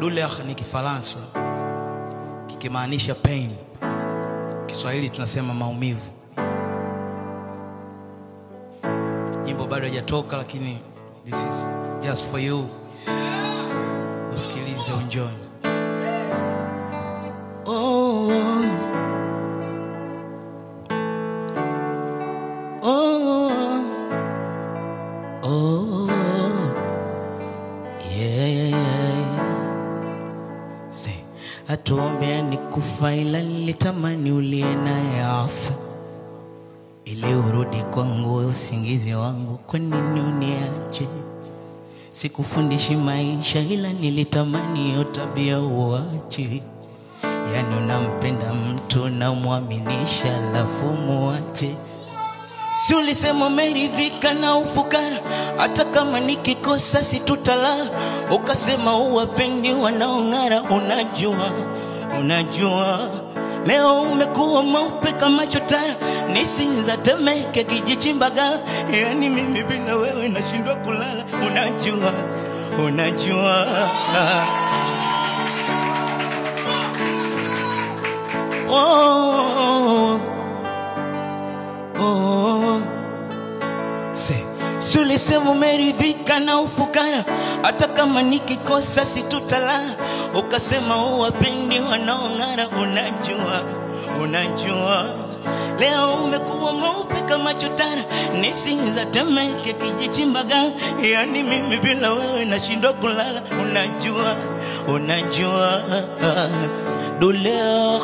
Douleur ni Kifaransa kikimaanisha pain. Kiswahili tunasema maumivu. Nyimbo bado haijatoka lakini this is just for you. Usikilize, enjoy. Oh, oh, oh, yeah. Say, atuombea nikufa ila nilitamani ulie naye afa, ili urudi kwangu usingizi wangu, kwa nini uniache? Sikufundishi maisha ila nilitamani hiyo tabia uache. Yani unampenda mtu na muaminisha alafu muache. Si ulisema umeridhika na ufukara, hata kama nikikosa situtalala. Ukasema uwapendi wanaong'ara. Unajua leo umekuwa mweupe kama chotara, Nisinza Temeke Kijichimbagala. Yani mimi bila wewe nashindwa kulala. Unajua oh, oh. Si ulisema umeridhika na ufukara, hata kama nikikosa situtalala. Ukasema uwapendi wanaong'ara. Unajua leo umekuwa mweupe kama chotara, Nisinza Temeke Kijichimbagala. Yani mimi bila wewe nashindwa kulala. Unajua Douleur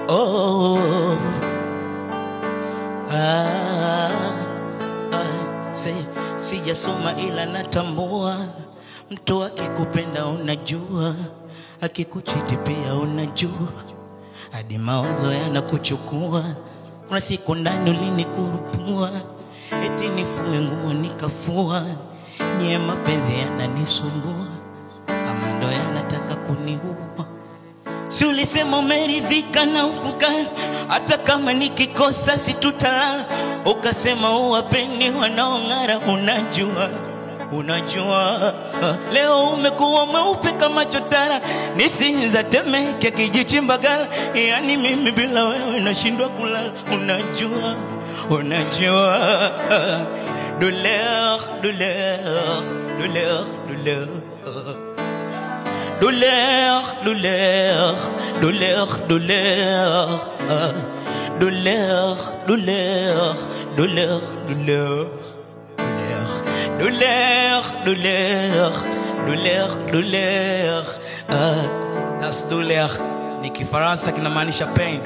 oh, sijasoma ila natambua, mtu akikupenda unajua, akikuchiti pia unajua, hadi mawazo yanakuchukua. Kuna siku ndani ulinikurupua, eti nifue nguo nikafua. Nye mapenzi yananisumbua, ama ndo yanataka kuniua. Si ulisema umeridhika na ufukara, hata kama nikikosa situtalala. Ukasema uwapendi wanaong'ara. Unajua leo umekuwa mweupe kama chotara, Nisinza Temeke Kijichimbagala. Yani mimi bila wewe nashindwa kulala. Unajua Douleur that's Douleur ni Kifaransa kinamaanisha pain.